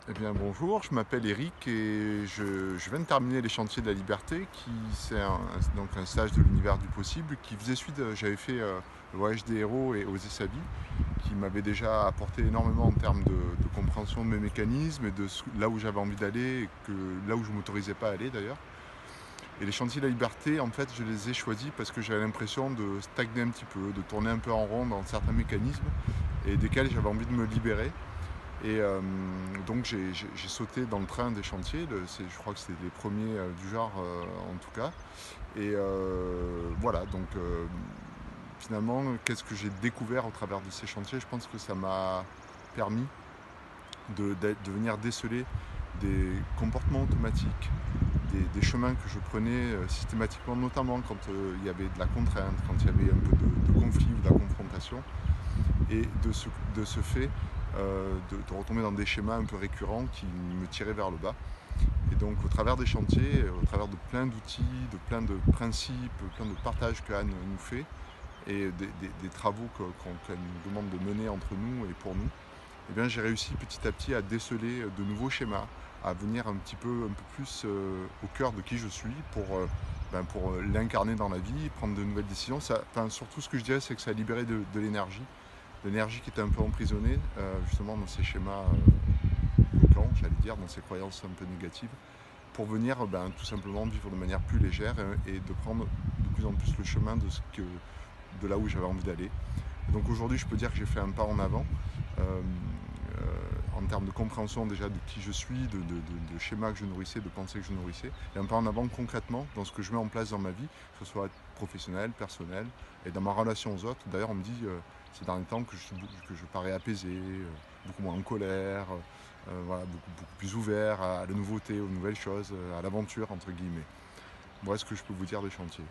Eh bien bonjour, je m'appelle Eric et je viens de terminer les chantiers de la liberté, qui c'est donc un stage de l'univers du possible qui faisait suite. J'avais fait le voyage des héros et Oser sa vie, qui m'avait déjà apporté énormément en termes de compréhension de mes mécanismes et là où j'avais envie d'aller et là où je ne m'autorisais pas à aller d'ailleurs. Et les chantiers de la liberté, en fait, je les ai choisis parce que j'avais l'impression de stagner un petit peu, de tourner un peu en rond dans certains mécanismes et desquels j'avais envie de me libérer. Et donc j'ai sauté dans le train des chantiers, je crois que c'était les premiers du genre en tout cas. Et voilà, donc finalement, qu'est-ce que j'ai découvert au travers de ces chantiers? Je pense que ça m'a permis de venir déceler des comportements automatiques, des chemins que je prenais systématiquement, notamment quand il y avait de la contrainte, quand il y avait un peu de conflit ou de la confrontation, et de ce fait de retomber dans des schémas un peu récurrents qui me tiraient vers le bas. Et donc au travers des chantiers, au travers de plein d'outils, de plein de principes, plein de partages que Anne nous fait, et des travaux qu'elle nous demande de mener entre nous et pour nous, eh bien, j'ai réussi petit à petit à déceler de nouveaux schémas, à venir un peu plus au cœur de qui je suis pour l'incarner dans la vie, prendre de nouvelles décisions. Surtout, ce que je dirais, c'est que ça a libéré de l'énergie qui était un peu emprisonnée, justement dans ces schémas bloquants, j'allais dire, dans ces croyances un peu négatives, pour venir tout simplement vivre de manière plus légère et de prendre de plus en plus le chemin de là où j'avais envie d'aller. Donc aujourd'hui, je peux dire que j'ai fait un pas en avant en termes de compréhension déjà de qui je suis, de schémas que je nourrissais, de pensées que je nourrissais, et un pas en avant concrètement dans ce que je mets en place dans ma vie, que ce soit professionnel, personnel, et dans ma relation aux autres. D'ailleurs, on me dit ces derniers temps que je parais apaisé, beaucoup moins en colère, voilà, beaucoup plus ouvert à la nouveauté, aux nouvelles choses, à l'aventure, entre guillemets. Voilà ce que je peux vous dire des chantiers.